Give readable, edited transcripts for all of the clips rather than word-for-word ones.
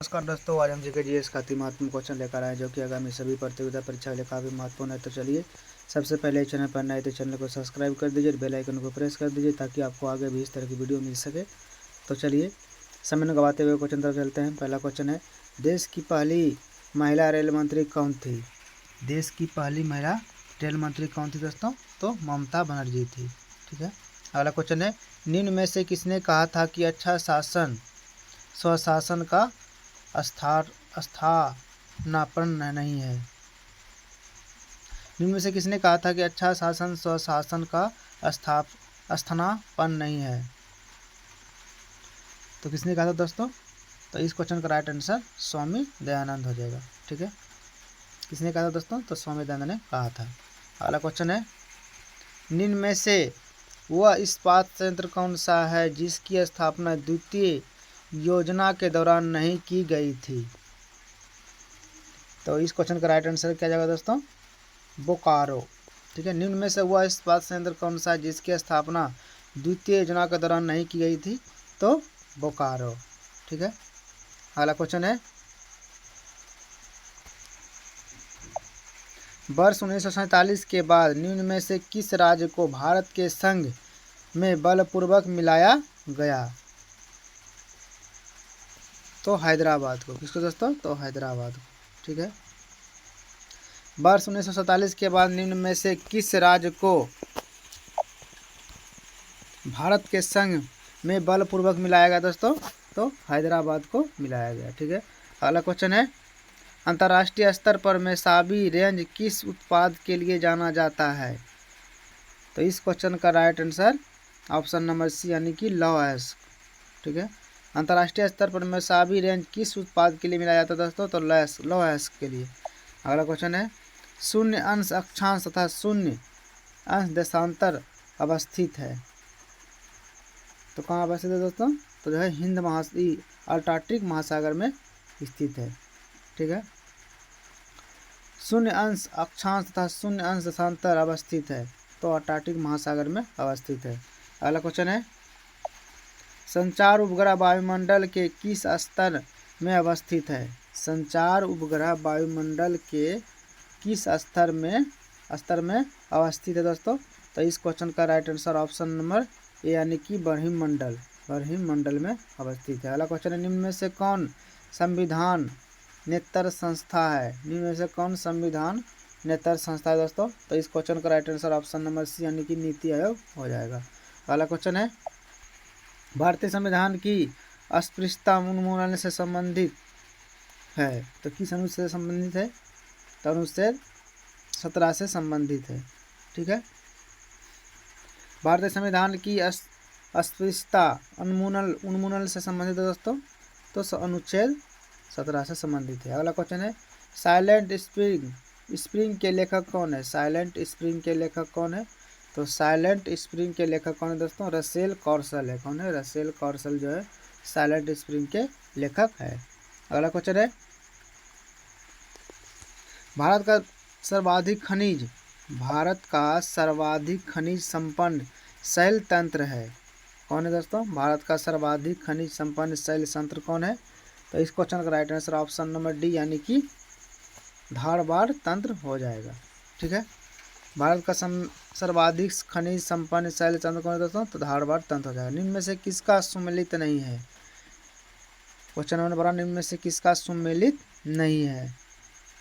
नमस्कार दोस्तों, आज हम जीके जीएस का अति महत्वपूर्ण क्वेश्चन लेकर आए जो कि आगामी सभी प्रतियोगिता परीक्षा के लिए काफ़ी महत्वपूर्ण है। तो चलिए, सबसे पहले चैनल पर नए तो चैनल को सब्सक्राइब कर दीजिए, बेल आइकन को प्रेस कर दीजिए ताकि आपको आगे भी इस तरह की वीडियो मिल सके। तो चलिए, समय न गवाते हुए क्वेश्चन तरफ चलते हैं। पहला क्वेश्चन है, देश की पहली महिला रेल मंत्री कौन थी? देश की पहली महिला रेल मंत्री कौन थी दोस्तों? तो ममता बनर्जी थी। ठीक है। अगला क्वेश्चन है, निम्न में से किसने कहा था कि अच्छा शासन स्वशासन का स्थानापन्न नहीं है? निम्न में से किसने कहा था कि अच्छा शासन स्वशासन का स्थानापन्न नहीं है? तो किसने कहा था दोस्तों? तो इस क्वेश्चन का राइट आंसर स्वामी दयानंद हो जाएगा। ठीक है। किसने कहा था दोस्तों? तो स्वामी दयानंद ने कहा था। अगला क्वेश्चन है, निम्न में से वह इस्पात संयंत्र कौन सा है जिसकी स्थापना द्वितीय योजना के दौरान नहीं की गई थी? तो इस क्वेश्चन का राइट आंसर क्या जाएगा दोस्तों? बोकारो। ठीक है। निम्न में से वह इस्पात संयंत्र कौन सा है जिसकी स्थापना द्वितीय योजना के दौरान नहीं की गई थी? तो बोकारो। ठीक है। अगला क्वेश्चन है, वर्ष 1947 के बाद निम्न में से किस राज्य को भारत के संघ में बलपूर्वक मिलाया गया? तो हैदराबाद को। किसको दोस्तों? तो हैदराबाद को। ठीक है। वर्ष 1947 के बाद निम्न में से किस राज्य को भारत के संघ में बलपूर्वक मिलाया गया दोस्तों? तो हैदराबाद को मिलाया गया। ठीक है। अगला क्वेश्चन है, अंतर्राष्ट्रीय स्तर पर मेसाबी रेंज किस उत्पाद के लिए जाना जाता है? तो इस क्वेश्चन का right answer option number C यानी कि लौह। ठीक है। अंतर्राष्ट्रीय स्तर पर मेसाबी रेंज किस उत्पाद के लिए मिलाया जाता है दोस्तों? तो लौह के लिए। अगला क्वेश्चन है, शून्य अंश अक्षांश तथा शून्य अंश देशांतर अवस्थित है। तो कहाँ अवस्थित है दोस्तों? तो जो है हिंद अंटार्कटिक महासागर में स्थित है। ठीक है। शून्य अंश अक्षांश तथा शून्य अंश देशांतर अवस्थित है तो अंटार्कटिक महासागर में अवस्थित है। अगला क्वेश्चन है, संचार उपग्रह वायुमंडल के किस स्तर में अवस्थित है? संचार उपग्रह वायुमंडल के किस स्तर में अवस्थित है दोस्तों? तो इस क्वेश्चन का right answer option number A यानी कि ब्रह्ममंडल में अवस्थित है। अगला क्वेश्चन है, निम्न में से कौन संविधान नेतर संस्था है? निम्न में से कौन संविधान नेतर संस्था है दोस्तों? तो इस क्वेश्चन का right answer option number C यानी कि नीति आयोग हो जाएगा। अगला क्वेश्चन है, भारतीय संविधान की अस्पृश्यता उन्मूलन से संबंधित है। तो किस अनुच्छेद से संबंधित है? तो अनुच्छेद 17 से संबंधित है। ठीक है। भारतीय संविधान की अस्पृश्यता उन्मूलन से संबंधित है दोस्तों। तो अनुच्छेद 17 से संबंधित है। अगला क्वेश्चन है, साइलेंट स्प्रिंग के लेखक कौन है? साइलेंट स्प्रिंग के लेखक कौन है? तो साइलेंट स्प्रिंग के लेखक कौन है दोस्तों? रसेल कौरसल है। कौन है? रसेल कौरसल जो है साइलेंट स्प्रिंग के लेखक है। अगला क्वेश्चन है, भारत का सर्वाधिक खनिज संपन्न शैल तंत्र है। कौन है दोस्तों? भारत का सर्वाधिक खनिज संपन्न शैल तंत्र कौन है? तो इस क्वेश्चन का right answer option number D यानी कि धारवाड़ तंत्र हो जाएगा। ठीक है। भारत का सर्वाधिक खनिज संपन्न शैल तंत्र कौन है दोस्तों? तो धारवाड़ तंत्र हो जाएगा। निम्न में से किसका सुमेलित नहीं है? क्वेश्चन नंबर 12, निम्न में से किसका सुमेलित नहीं है?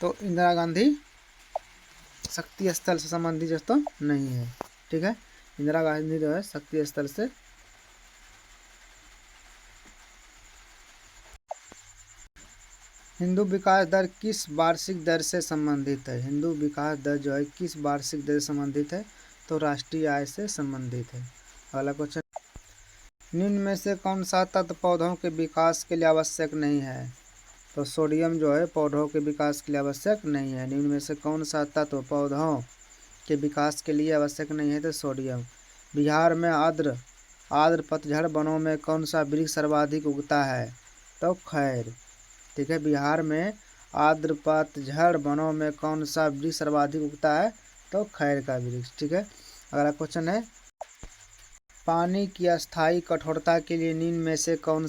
तो इंदिरा गांधी शक्ति स्थल से संबंधित दोस्तों नहीं है। ठीक है। इंदिरा गांधी जो है शक्ति स्थल से हिंदू विकास दर किस वार्षिक दर से संबंधित है? हिंदू विकास दर जो है किस वार्षिक दर से संबंधित है? तो राष्ट्रीय आय से संबंधित है। अगला क्वेश्चन, निम्न में से कौन सा तत्व पौधों के विकास के लिए आवश्यक नहीं है? तो सोडियम जो है पौधों के विकास के लिए आवश्यक नहीं है। निम्न में से कौन सा तत्व पौधों के विकास के लिए आवश्यक नहीं है? तो सोडियम। बिहार में आर्द्र पतझड़ वनों में कौन सा वृक्ष सर्वाधिक उगता है? तो खैर। ठीक है। बिहार में आर्द्र पतझड़ वनों में कौन सा वृक्ष सर्वाधिक उगता है? तो खैर का वृक्ष। ठीक है। अगला क्वेश्चन है, पानी की अस्थायी कठोरता के लिए निम्न में से कौन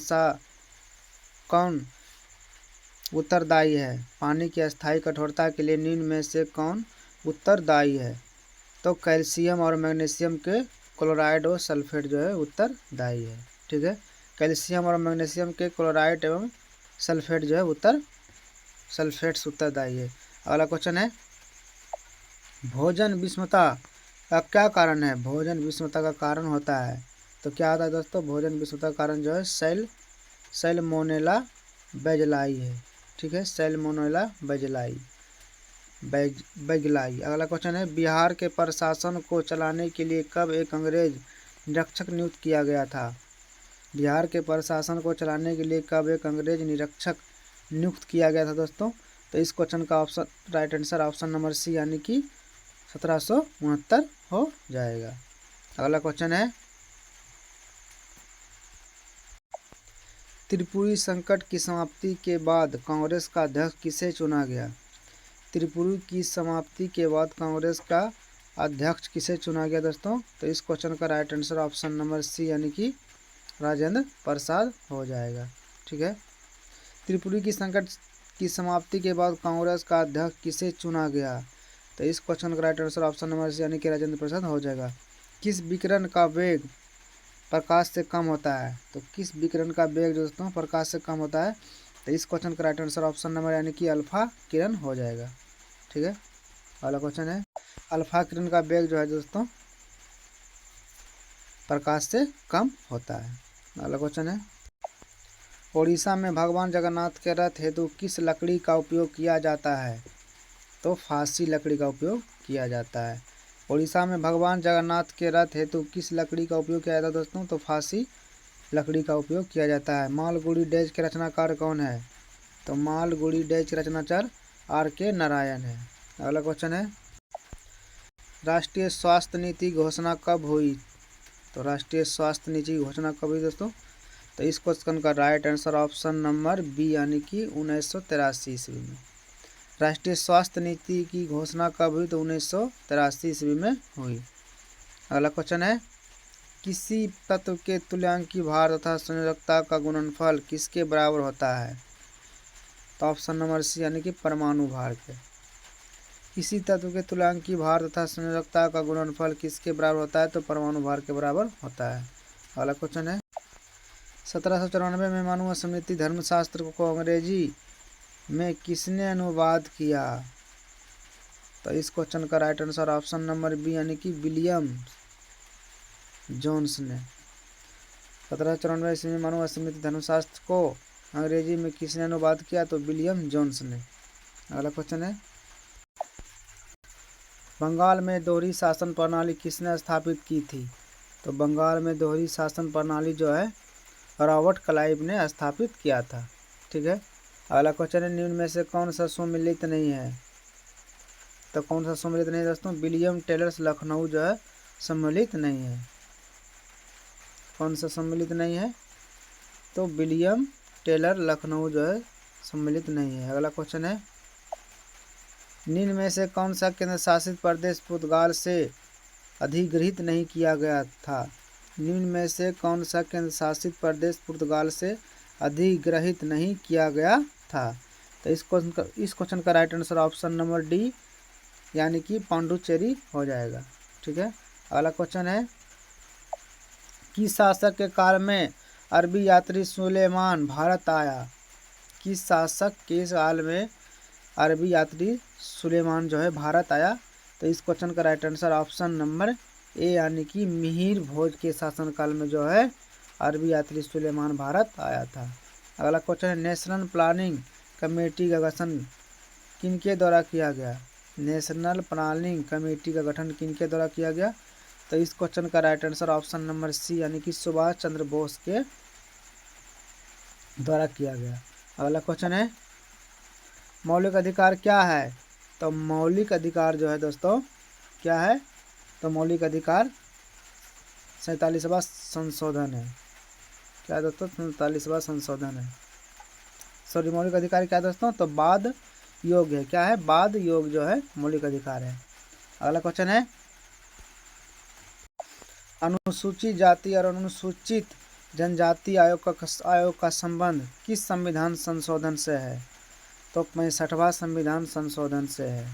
उत्तरदायी है? पानी की अस्थायी कठोरता के लिए निम्न में से कौन उत्तरदायी है? तो कैल्शियम और मैग्नीशियम के क्लोराइड और सल्फेट जो है उत्तरदायी है। ठीक है, कैल्शियम और मैग्नीशियम के क्लोराइड एवं सल्फेट जो है सल्फेट्स उत्तरदायी है। अगला क्वेश्चन है, भोजन विषमता का क्या कारण है? भोजन विषमता का कारण होता है, तो क्या होता है दोस्तों? भोजन विषमता का कारण जो है सैल्मोनेला बेगलाई है। ठीक है, सैल्मोनेला बेगलाई। अगला क्वेश्चन है, बिहार के प्रशासन को चलाने के लिए कब एक अंग्रेज निरीक्षक नियुक्त किया गया था? बिहार के प्रशासन को चलाने के लिए कब एक अंग्रेज निरीक्षक नियुक्त किया गया था दोस्तों? तो इस क्वेश्चन का option right answer option number C यानी कि 1769 हो जाएगा। अगला क्वेश्चन है, त्रिपुरी संकट की समाप्ति के बाद कांग्रेस का अध्यक्ष किसे चुना गया? त्रिपुरी की समाप्ति के बाद कांग्रेस का अध्यक्ष किसे चुना गया दोस्तों? तो इस क्वेश्चन का right answer option number C यानी कि राजेंद्र प्रसाद हो जाएगा। ठीक है, त्रिपुरी की संकट की समाप्ति के बाद कांग्रेस का अध्यक्ष किसे चुना गया? तो इस क्वेश्चन का right answer option number C यानी कि राजेंद्र प्रसाद हो जाएगा। किस विकिरण का वेग प्रकाश से कम होता है? तो किस विकिरण का वेग दोस्तों प्रकाश से कम होता है? तो इस क्वेश्चन का राइट आंसर ऑप्शन नंबर यानी कि अल्फा किरण हो जाएगा। ठीक है, अगला क्वेश्चन है, अल्फा किरण का वेग जो है दोस्तों प्रकाश से कम होता है। अगला क्वेश्चन है, ओडिशा में भगवान जगन्नाथ के रथ हेतु किस लकड़ी का उपयोग किया जाता है? तो फांसी लकड़ी का उपयोग किया जाता है। ओडिशा में भगवान जगन्नाथ के रथ हेतु किस लकड़ी का उपयोग किया जाता है दोस्तों? तो फांसी लकड़ी का उपयोग किया जाता है। मालगुडी डेज के रचनाकार कौन है? तो मालगुडी डेज के रचनाकार R.K. नारायण है। अगला क्वेश्चन है, राष्ट्रीय स्वास्थ्य नीति घोषणा कब हुई? तो राष्ट्रीय स्वास्थ्य नीति की घोषणा कब हुई दोस्तों? तो इस क्वेश्चन का right answer option number B यानी कि 1983 ईस्वी में। राष्ट्रीय स्वास्थ्य नीति की घोषणा कब हुई? तो 1983 ईस्वी में हुई। अगला क्वेश्चन है, किसी तत्व के तुल्यांकी भार तथा संयोजकता का गुणनफल किसके बराबर होता है? तो ऑप्शन नंबर सी यानी कि परमाणु भार के। किसी तत्व के तुल्यांकी भार तथा संयोजकता का गुणनफल किसके बराबर होता है? तो परमाणु भार के बराबर होता है। अगला क्वेश्चन है, 1794 में मानव स्मृति धर्मशास्त्र को अंग्रेजी में किसने अनुवाद किया? तो इस क्वेश्चन का right answer option number B यानी कि विलियम जोन्स ने। 1794 ईस्वी में मानव स्मृति धर्मशास्त्र को अंग्रेजी में किसने अनुवाद किया? तो विलियम जोन्स ने। अगला क्वेश्चन है, बंगाल में दोहरी शासन प्रणाली किसने स्थापित की थी? तो बंगाल में दोहरी शासन प्रणाली जो है रॉबर्ट क्लाइव ने स्थापित किया था। ठीक है, अगला क्वेश्चन है, निम्न में से कौन सा सम्मिलित नहीं है? तो कौन सा सम्मिलित नहीं है दोस्तों? विलियम टेलर्स लखनऊ जो है सम्मिलित नहीं है। कौन सा सम्मिलित नहीं है? तो विलियम टेलर लखनऊ जो है सम्मिलित नहीं है। अगला क्वेश्चन है, निम्न में से कौन सा केंद्र शासित प्रदेश पुर्तगाल से अधिग्रहित नहीं किया गया था? निम्न में से कौन सा केंद्र शासित प्रदेश पुर्तगाल से अधिग्रहित नहीं किया गया था? तो इस क्वेश्चन का right answer option number D यानी कि पांडुचेरी हो जाएगा। ठीक है, अगला क्वेश्चन है, किस शासक के काल में अरबी यात्री सुलेमान भारत आया? किस शासक के काल में अरबी यात्री सुलेमान जो है भारत आया? तो इस क्वेश्चन का right answer option number A यानी कि मिहिर भोज के शासनकाल में जो है अरबी यात्री सुलेमान भारत आया था। अगला क्वेश्चन है, नेशनल प्लानिंग कमेटी का गठन किनके द्वारा किया गया? नेशनल प्लानिंग कमेटी का गठन किनके द्वारा किया गया? तो इस क्वेश्चन का right answer option number C यानी कि सुभाष चंद्र बोस के द्वारा किया गया। अगला क्वेश्चन है, मौलिक अधिकार क्या है? तो मौलिक अधिकार जो है दोस्तों क्या है? तो मौलिक अधिकार 47वां संशोधन है। क्या है दोस्तों? 47वां संशोधन है। सॉरी, मौलिक अधिकार क्या है दोस्तों? तो बाद योग है। क्या है? बाद योग जो है मौलिक अधिकार है। अगला क्वेश्चन है, अनुसूचित जाति और अनुसूचित जनजाति आयोग का संबंध किस संविधान संशोधन से है? तो 65वां संविधान संशोधन से है।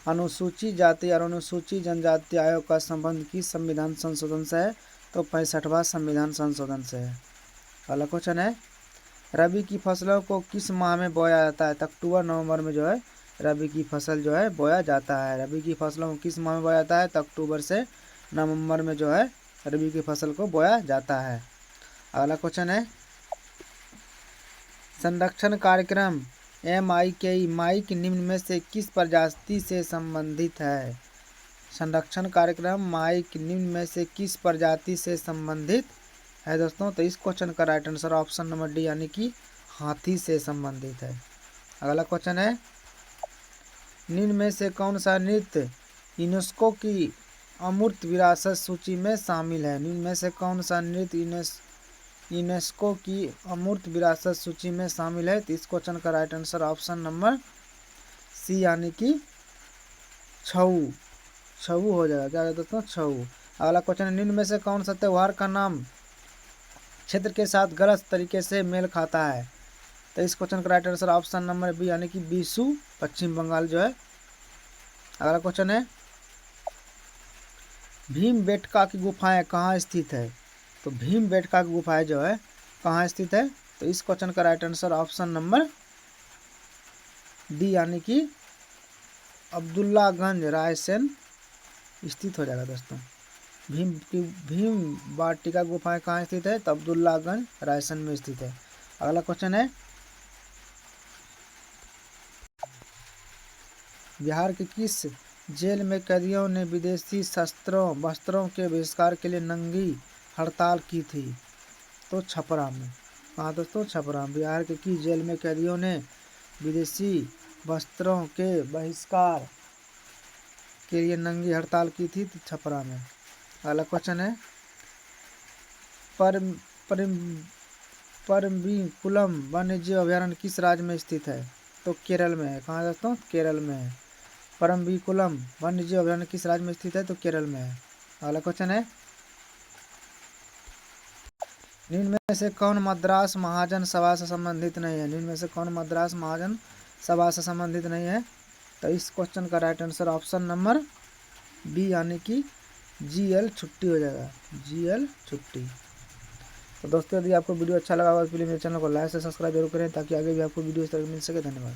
अनुसूचित जाति और अनुसूचित जनजाति आयोग का संबंध किस संविधान संशोधन से है? तो 65वां संविधान संशोधन से है। अगला क्वेश्चन है, रबी की फसलों को किस माह में बोया जाता है? तो अक्टूबर नवंबर में जो है रबी की फसल जो है बोया जाता है। रबी की फसलों को किस माह में बोया जाता है? तो अक्टूबर से नवंबर में जो है रबी की फसल को बोया जाता है। अगला क्वेश्चन है, संरक्षण कार्यक्रम MIKE माइक निम्न में से किस प्रजाति से संबंधित है? संरक्षण कार्यक्रम माइक निम्न में से किस प्रजाति से संबंधित है दोस्तों? तो इस क्वेश्चन का right answer option number D यानी कि हाथी से संबंधित है। अगला क्वेश्चन है, निम्न में से कौन सा नृत्य यूनेस्को की अमूर्त विरासत सूची में शामिल है? निम्न में से कौन सा नृत्य यूनेस्को की अमूर्त विरासत सूची में शामिल है? तो इस क्वेश्चन का right answer option number C यानी कि छऊ हो जाएगा। क्या है दोस्तों? छऊ। अगला क्वेश्चन है, निम्न में से कौन सा त्यौहार का नाम क्षेत्र के साथ गलत तरीके से मेल खाता है? तो इस क्वेश्चन का right answer option number B यानी कि बीसू पश्चिम बंगाल जो है। अगला क्वेश्चन है, भीमबेटका की गुफाएं कहाँ स्थित है? तो भीमबेटका की गुफाएं जो है कहाँ स्थित है? तो इस क्वेश्चन का right answer option number D यानी कि अब्दुल्लागंज रायसेन स्थित हो जाएगा दोस्तों। भीम बाटिका गुफाएं कहाँ स्थित है? तो अब्दुल्लागंज रायसेन में स्थित है। अगला क्वेश्चन है, बिहार के किस जेल में कैदियों ने विदेशी वस्त्रों के बहिष्कार के लिए नंगी हड़ताल की थी? तो छपरा में। कहाँ दोस्तों? छपरा। बिहार के किस जेल में कैदियों ने विदेशी वस्त्रों के बहिष्कार के लिए नंगी हड़ताल की थी? तो छपरा में। अगला क्वेश्चन है, परम्बिकुलम वन्यजीव अभयारण्य किस राज्य में स्थित है? तो केरल में है। कहाँ दोस्तों? केरल में है। परम्बिकुलम वन्यजीव अभयारण्य किस राज्य में स्थित है? तो केरल में है। अगला क्वेश्चन है, निम्न में से कौन मद्रास महाजन सभा से संबंधित नहीं है? निम्न में से कौन मद्रास महाजन सभा से संबंधित नहीं है? तो इस क्वेश्चन का right answer option number B यानी कि GL छुट्टी हो जाएगा। GL छुट्टी। तो दोस्तों, यदि आपको वीडियो अच्छा लगा होगा तो प्लीज़ मेरे चैनल को लाइक से सब्सक्राइब जरूर करें ताकि आगे भी आपको वीडियो इस तरह मिल सके। धन्यवाद।